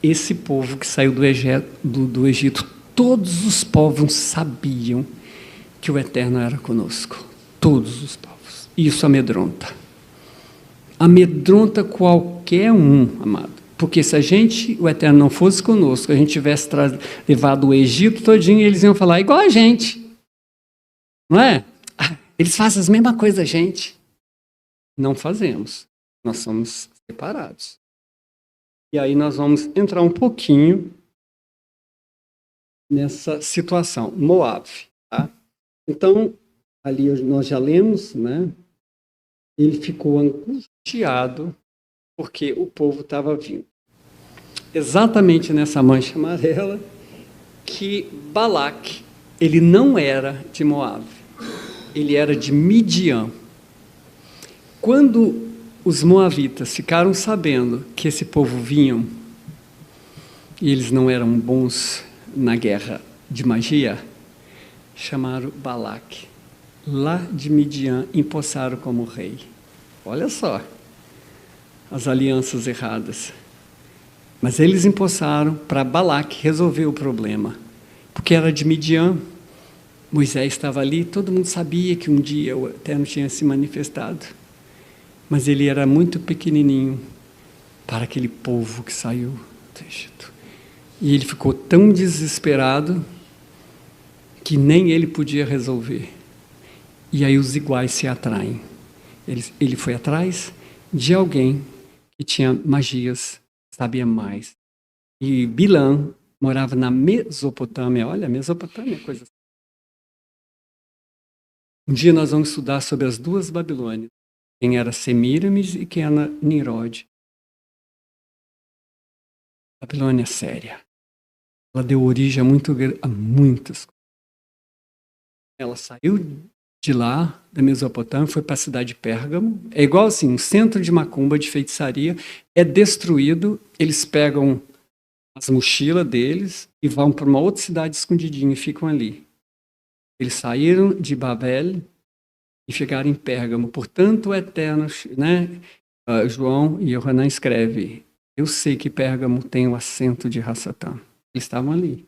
Esse povo que saiu do Egito, todos os povos sabiam que o Eterno era conosco. Todos os povos. Isso amedronta. Amedronta qualquer um, amado. Porque se o Eterno não fosse conosco, a gente tivesse levado o Egito todinho, eles iam falar igual a gente. Não é? Eles fazem as mesmas coisas a gente. Não fazemos. Nós somos separados. E aí nós vamos entrar um pouquinho nessa situação. Moab. Tá? Então, ali nós já lemos, né? Ele ficou angustiado porque o povo estava vindo. Exatamente nessa mancha amarela que Balaque, ele não era de Moabe, ele era de Midian. Quando os moabitas ficaram sabendo que esse povo vinham, e eles não eram bons na guerra de magia, chamaram Balaque, lá de Midian, empossaram como rei. Olha só, as alianças erradas. Mas eles empossaram para Balaque resolver o problema, porque era de Midian. Moisés estava ali, todo mundo sabia que um dia o Eterno tinha se manifestado, mas ele era muito pequenininho para aquele povo que saiu do Egito. E ele ficou tão desesperado que nem ele podia resolver. E aí os iguais se atraem. Ele foi atrás de alguém que tinha magias, sabia mais. E Bilã morava na Mesopotâmia. Olha, Mesopotâmia é coisa assim. Um dia nós vamos estudar sobre as duas Babilônias. Quem era Semíramis e quem era Nimrod. Babilônia séria. Ela deu origem a muitas coisas. Ela saiu de lá, da Mesopotâmia, foi para a cidade de Pérgamo. É igual assim, um centro de macumba, de feitiçaria, é destruído, eles pegam as mochilas deles e vão para uma outra cidade escondidinha e ficam ali. Eles saíram de Babel e chegaram em Pérgamo. Portanto, o Eterno, né? João e Yohanan escreve, eu sei que Pérgamo tem o assento de Hassatã. Eles estavam ali.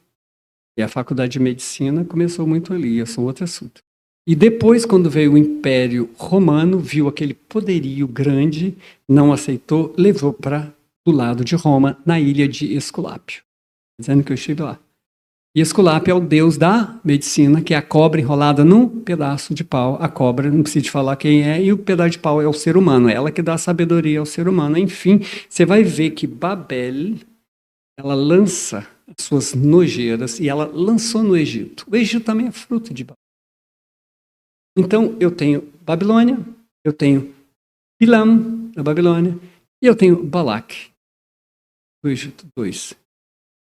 E a faculdade de medicina começou muito ali, isso é outro assunto. E depois, quando veio o Império Romano, viu aquele poderio grande, não aceitou, levou para do lado de Roma, na ilha de Esculápio. Dizendo que eu estive lá. E Esculápio é o deus da medicina, que é a cobra enrolada num pedaço de pau. A cobra, não precisa te falar quem é, e o pedaço de pau é o ser humano, é ela que dá sabedoria ao ser humano. Enfim, você vai ver que Babel, ela lança as suas nojeiras, e ela lançou no Egito. O Egito também é fruto de Babel. Então, eu tenho Babilônia, eu tenho Bilam, da Babilônia, e eu tenho Balaque, do Egito, 2.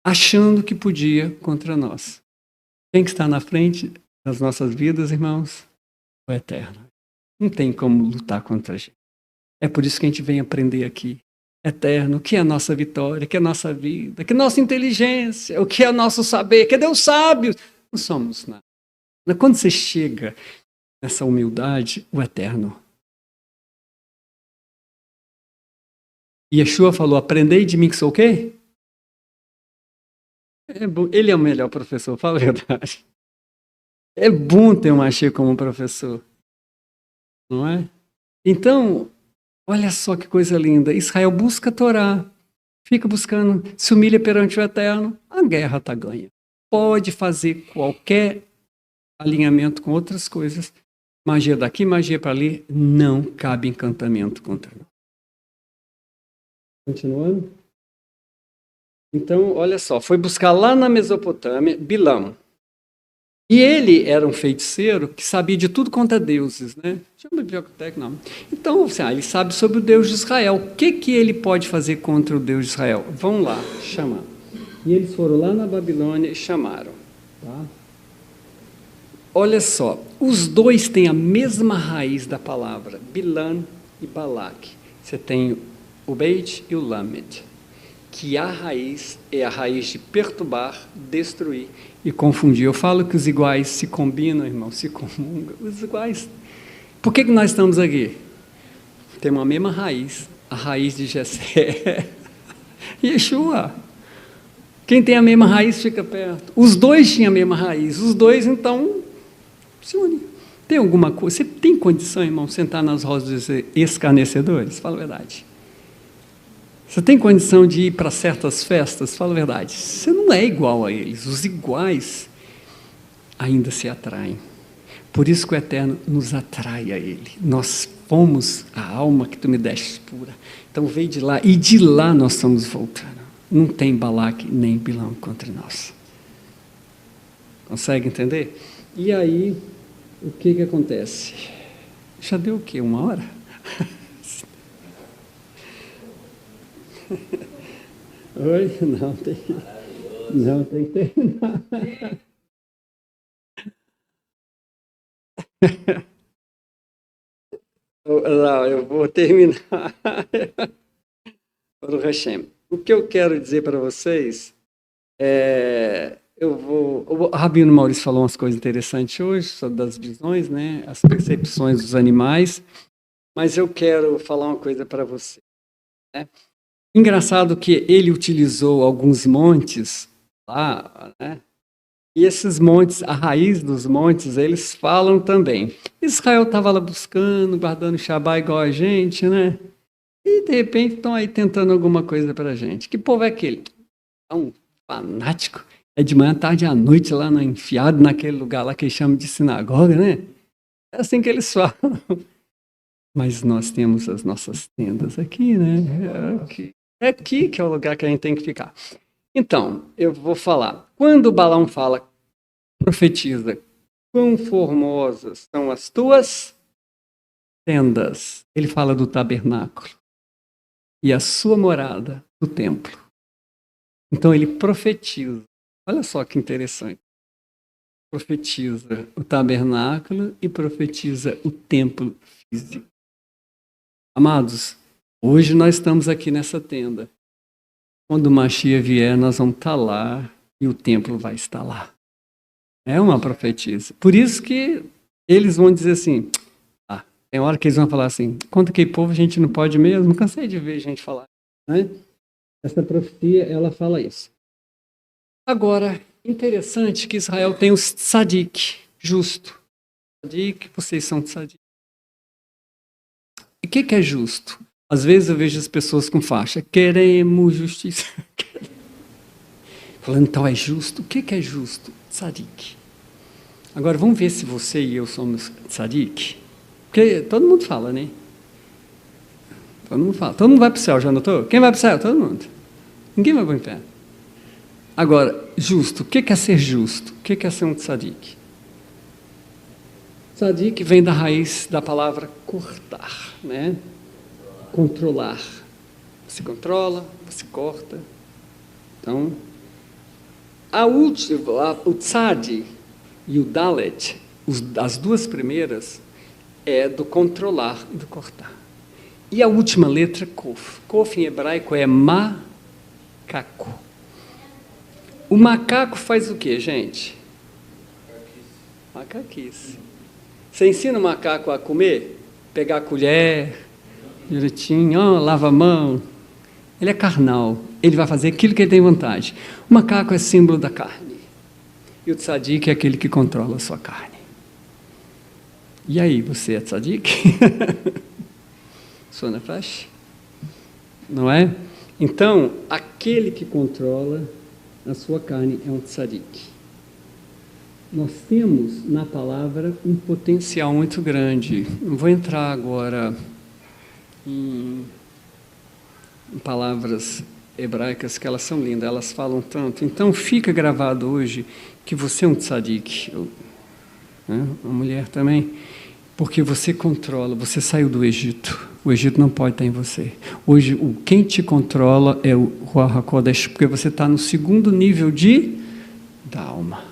Achando que podia contra nós. Quem que está na frente das nossas vidas, irmãos? O Eterno. Não tem como lutar contra a gente. É por isso que a gente vem aprender aqui. Eterno, o que é a nossa vitória, o que é a nossa vida, o que é a nossa inteligência, o que é o nosso saber, que é Deus sábio. Não somos nada. Quando você chega nessa humildade, o Eterno. Yeshua falou, aprendei de mim que sou o quê? É bom. Ele é o melhor professor, fala a verdade. É bom ter um Mashiach como professor. Não é? Então, olha só que coisa linda. Israel busca a Torá. Fica buscando, se humilha perante o Eterno. A guerra está ganha. Pode fazer qualquer alinhamento com outras coisas. Magia daqui, magia para ali. Não cabe encantamento contra nós. Continuando. Então, olha só, foi buscar lá na Mesopotâmia Bilam. E ele era um feiticeiro que sabia de tudo quanto é deuses, né? Chama de biblioteca, não. Então, ele sabe sobre o Deus de Israel. O que ele pode fazer contra o Deus de Israel? Vão lá, chamar. E eles foram lá na Babilônia e chamaram. Tá? Olha só, os dois têm a mesma raiz da palavra, Bilam e Balaque. Você tem o Beit e o Lamed. Que a raiz é a raiz de perturbar, destruir e confundir. Eu falo que os iguais se combinam, irmão, se comungam. Os iguais. Por que nós estamos aqui? Temos a mesma raiz, a raiz de Jessé. Yeshua. Quem tem a mesma raiz fica perto. Os dois tinham a mesma raiz. Os dois, então, se unem. Tem alguma coisa? Você tem condição, irmão, de sentar nas rodas dos escarnecedores? Fala a verdade. Você tem condição de ir para certas festas? Fala a verdade. Você não é igual a eles. Os iguais ainda se atraem. Por isso que o Eterno nos atrai a Ele. Nós fomos a alma que tu me deste pura. Então veio de lá. E de lá nós estamos voltando. Não tem Balaque nem Bilão contra nós. Consegue entender? E aí, o que que acontece? Já deu o quê? 1 hora? Oi? Não, tem que terminar. Não, eu vou terminar. Baruch Hashem. O que eu quero dizer para vocês o Rabino Maurício falou umas coisas interessantes hoje sobre das visões, né? As percepções dos animais, mas eu quero falar uma coisa para você. Né? Engraçado que ele utilizou alguns montes lá, né? E esses montes, a raiz dos montes, eles falam também. Israel estava lá buscando, guardando Shabá igual a gente, né? E de repente estão aí tentando alguma coisa para a gente. Que povo é aquele? É um fanático. É de manhã, tarde e à noite lá enfiado naquele lugar lá que eles chamam de sinagoga, né? É assim que eles falam. Mas nós temos as nossas tendas aqui, né? É aqui que é o lugar que a gente tem que ficar. Então, eu vou falar. Quando Balaão fala, profetiza, quão formosas são as tuas tendas, ele fala do tabernáculo e a sua morada, do templo. Então ele profetiza. Olha só que interessante. Profetiza o tabernáculo e profetiza o templo físico. Amados, hoje nós estamos aqui nessa tenda. Quando o Mashiach vier, nós vamos estar lá e o templo vai estar lá. É uma profetisa. Por isso que eles vão dizer assim, tem hora que eles vão falar assim, conta que povo a gente não pode mesmo, cansei de ver gente falar. Né? Essa profecia, ela fala isso. Agora, interessante que Israel tem o tzadik, justo. Tzadik, vocês são tzadik. E o que é justo? Às vezes eu vejo as pessoas com faixa, queremos justiça. Falando, então é justo. O que é justo? Tzadik. Agora, vamos ver se você e eu somos tzadik. Porque todo mundo fala, né? Todo mundo fala. Todo mundo vai para o céu, já notou? Quem vai para o céu? Todo mundo. Ninguém vai para o inferno. Agora, justo. O que é ser justo? O que é ser um tzadik? Tzadik vem da raiz da palavra cortar, né? Controlar. Você controla, você corta. Então, o tzad e o dalet, as duas primeiras, é do controlar e do cortar. E a última letra, kof. Kof em hebraico é macaco. O macaco faz o quê, gente? Macaquice. Você ensina o macaco a comer? Pegar a colher, direitinho, lava a mão. Ele é carnal. Ele vai fazer aquilo que ele tem vontade. O macaco é símbolo da carne. E o tzadik é aquele que controla a sua carne. E aí, você é tzadik? Sona flash? Não é? Então, aquele que controla a sua carne é um tzadik. Nós temos na palavra um potencial muito grande. Não vou entrar agora em palavras hebraicas que elas são lindas, elas falam tanto. Então fica gravado hoje que você é um tzadik, né? Uma mulher também, porque você controla, você saiu do Egito. O Egito não pode estar em você. Hoje, quem te controla é o Ruach HaKodesh, porque você está no segundo nível da alma.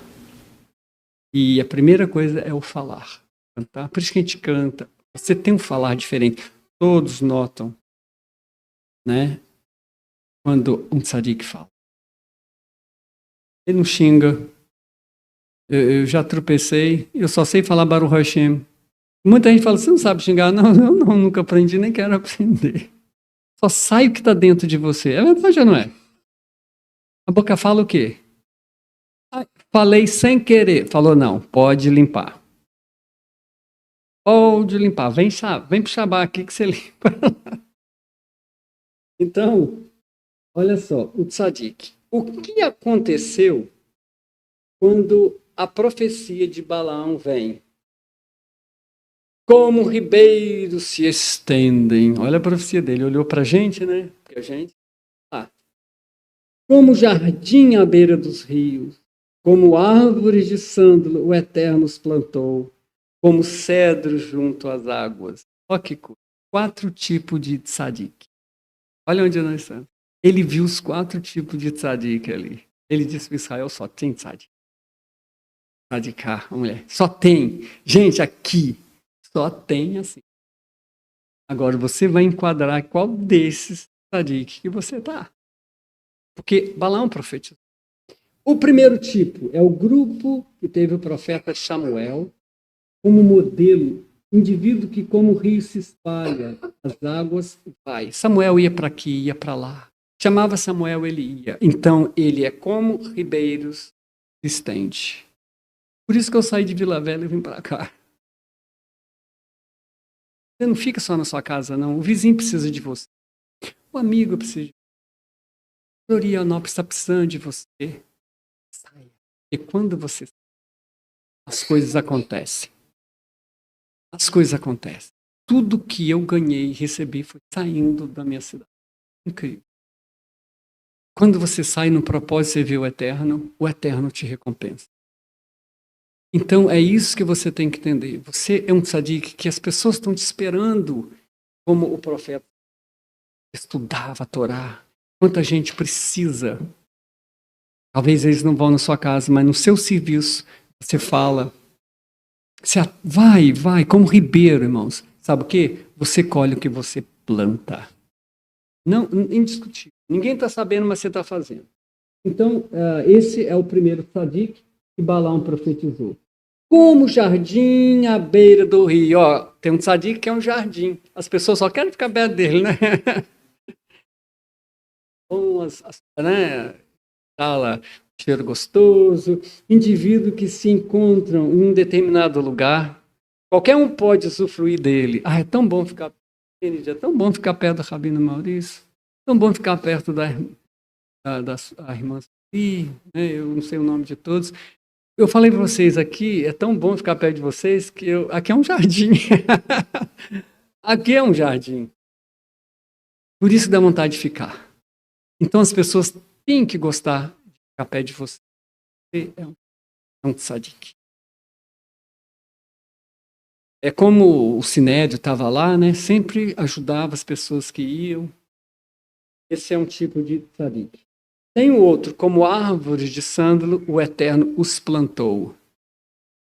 E a primeira coisa é o falar. Cantar. Por isso que a gente canta. Você tem um falar diferente. Todos notam, né? Quando um tzadik fala. Ele não xinga. Eu já tropecei. Eu só sei falar Baruch Hashem. Muita gente fala, você não sabe xingar? Não, eu não, nunca aprendi, nem quero aprender. Só sai o que está dentro de você. É verdade ou não é? A boca fala o quê? Falei sem querer. Falou, não, pode limpar. Pode limpar. Vem para o Shabá aqui que você limpa. Então, olha só, o tzadik. O que aconteceu quando a profecia de Balaão vem? Como ribeiros se estendem. Olha a profecia dele, olhou para a gente, né? Porque a gente. Como jardim à beira dos rios, como árvores de sândalo, o Eterno os plantou. como cedro junto às águas. Olha que coisa. 4 tipos de tzadik. Olha onde nós estamos. Ele viu os 4 tipos de tzadik ali. Ele disse para Israel, só tem tzadik. Tzadiká, a mulher. Só tem. Gente, aqui, só tem assim. Agora, você vai enquadrar qual desses tzadik que você está. Porque Balaão profetizou. O primeiro tipo é o grupo que teve o profeta Samuel como modelo, indivíduo que como o rio se espalha, as águas vai. Samuel ia para aqui, ia para lá. Chamava Samuel, ele ia. Então, ele é como ribeiros se estende. Por isso que eu saí de Vila Velha e vim para cá. Você não fica só na sua casa, não. O vizinho precisa de você. O amigo precisa de você. A Florianópolis está precisando de você. Saia. E quando você sai, as coisas acontecem. As coisas acontecem. Tudo que eu ganhei e recebi foi saindo da minha cidade. Incrível. Quando você sai no propósito e vê o Eterno te recompensa. Então, é isso que você tem que entender. Você é um tzadik que as pessoas estão te esperando, como o profeta estudava a Torá. Quanta gente precisa. Talvez eles não vão na sua casa, mas no seu serviço, você fala. Você vai, como ribeiro, irmãos. Sabe o quê? Você colhe o que você planta. Não, indiscutível. Ninguém está sabendo, mas você está fazendo. Então, esse é o primeiro tzadik que Balaão profetizou. Como jardim à beira do rio. Ó, tem um tzadik que é um jardim. As pessoas só querem ficar perto dele, né? Né? Fala, cheiro gostoso. Indivíduo que se encontram em um determinado lugar. Qualquer um pode usufruir dele. Ah, é tão bom ficar perto do Rabino Maurício. Tão bom ficar perto da irmã Sueli, né? Eu não sei o nome de todos. Eu falei para vocês aqui, é tão bom ficar perto de vocês que aqui é um jardim. Aqui é um jardim. Por isso dá vontade de ficar. Então as pessoas têm que gostar de ficar perto de você. Você é um tzadik. É como o Sinédrio estava lá, né? Sempre ajudava as pessoas que iam. Esse é um tipo de tzadik. Tem o outro, como árvores de sândalo, o Eterno os plantou.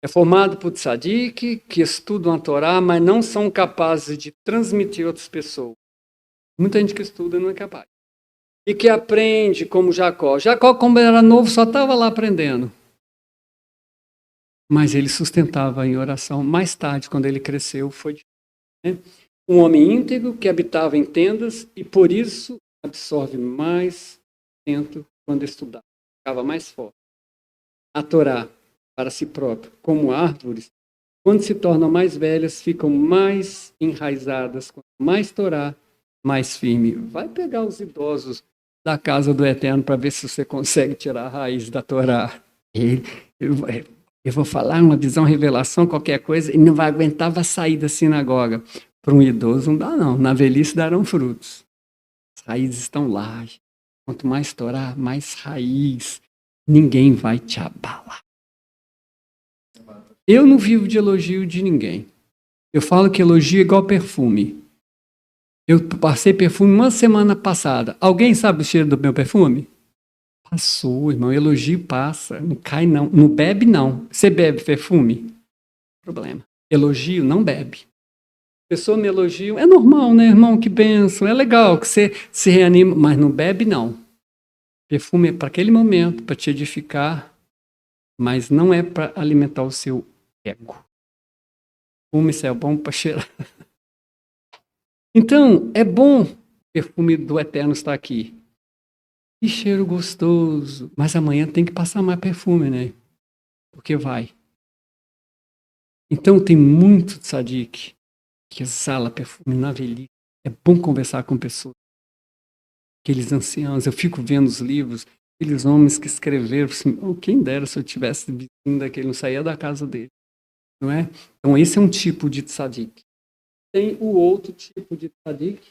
É formado por tzadik, que estudam a Torá, mas não são capazes de transmitir a outras pessoas. Muita gente que estuda não é capaz. E que aprende como Jacó. Jacó, como era novo, só estava lá aprendendo. Mas ele sustentava em oração. Mais tarde, quando ele cresceu, foi diferente, né? Um homem íntegro que habitava em tendas e, por isso, absorve mais tempo quando estudava. Ficava mais forte. A Torá, para si próprio, como árvores, quando se tornam mais velhas, ficam mais enraizadas. Quanto mais Torá, mais firme. Vai pegar os idosos da casa do Eterno para ver se você consegue tirar a raiz da Torá. Eu vou falar uma visão, revelação, qualquer coisa, e não vai aguentar, vai sair da sinagoga. Para um idoso não dá, não. Na velhice darão frutos. As raízes estão lá. Quanto mais Torá, mais raiz. Ninguém vai te abalar. Eu não vivo de elogio de ninguém. Eu falo que elogio é igual perfume. Eu passei perfume uma semana passada. Alguém sabe o cheiro do meu perfume? Passou, irmão. Elogio passa. Não cai, não. Não bebe, não. Você bebe perfume? Problema. Elogio não bebe. Pessoa me elogia. É normal, né, irmão? Que bênção. É legal que você se reanima, mas não bebe, não. Perfume é para aquele momento, para te edificar, mas não é para alimentar o seu ego. Perfume é bom para cheirar. Então, é bom o perfume do Eterno estar aqui. Que cheiro gostoso. Mas amanhã tem que passar mais perfume, né? Porque vai. Então, tem muito tzadik que exala perfume na velhice. É bom conversar com pessoas. Aqueles anciãos. Eu fico vendo os livros. Aqueles homens que escreveram. Assim, oh, quem dera se eu tivesse vindo daquele, não saía da casa dele. Não é? Então, esse é um tipo de tzadik. Tem o outro tipo de tzadik,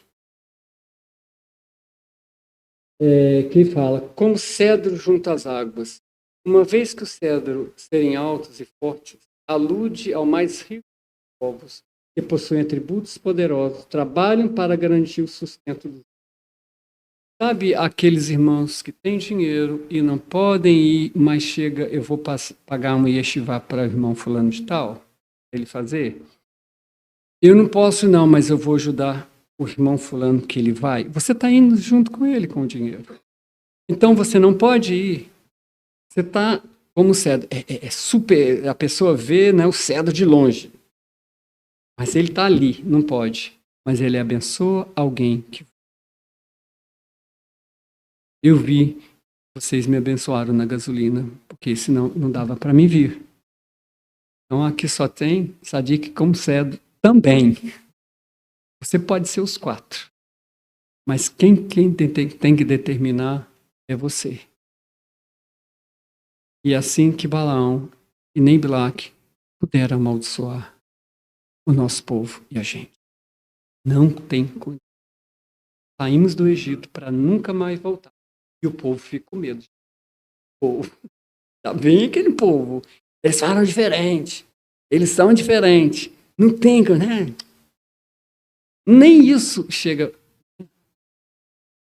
que fala, como cedro junto às águas. Uma vez que os cedros serem altos e fortes, alude ao mais rico dos povos, que possuem atributos poderosos, trabalham para garantir o sustento dos. Sabe aqueles irmãos que têm dinheiro e não podem ir, mas chega, eu vou pagar uma yeshivá para o irmão fulano de tal, ele fazer? Eu não posso não, mas eu vou ajudar o irmão fulano que ele vai. Você está indo junto com ele com o dinheiro. Então você não pode ir. Você está como cedo. É super, a pessoa vê, né, o cedo de longe. Mas ele está ali, não pode. Mas ele abençoa alguém que. Eu vi, vocês me abençoaram na gasolina, porque senão não dava para mim vir. Então aqui só tem Sadiq como cedo também. Você pode ser os 4. Mas quem tem que determinar é você. E assim que Balaão e nem Bilac puderam amaldiçoar o nosso povo e a gente. Não tem condição. Saímos do Egito para nunca mais voltar. E o povo fica com medo. O povo. Tá bem aquele povo. Eles falam diferente. Eles são diferentes. Não tem, né? Nem isso chega.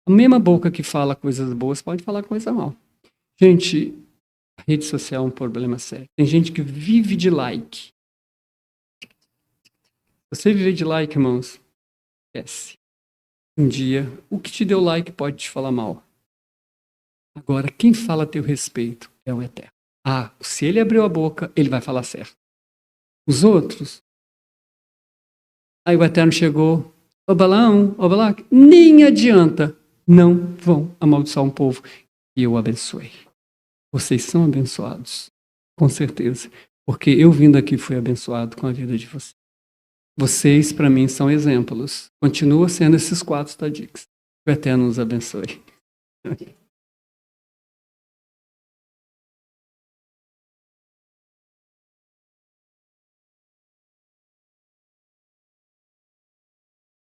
A mesma boca que fala coisas boas pode falar coisa mal. Gente, a rede social é um problema sério. Tem gente que vive de like. Você viver de like, irmãos, esquece. Um dia, o que te deu like pode te falar mal. Agora, quem fala a teu respeito é o Eterno. Se ele abriu a boca, ele vai falar certo. Os outros. Aí o Eterno chegou. Ô Balaão, ô Balac, nem adianta. Não vão amaldiçoar um povo. E eu abençoei. Vocês são abençoados. Com certeza. Porque eu vindo aqui fui abençoado com a vida de vocês. Vocês, para mim, são exemplos. Continua sendo esses 4 tadiques. O Eterno nos abençoe.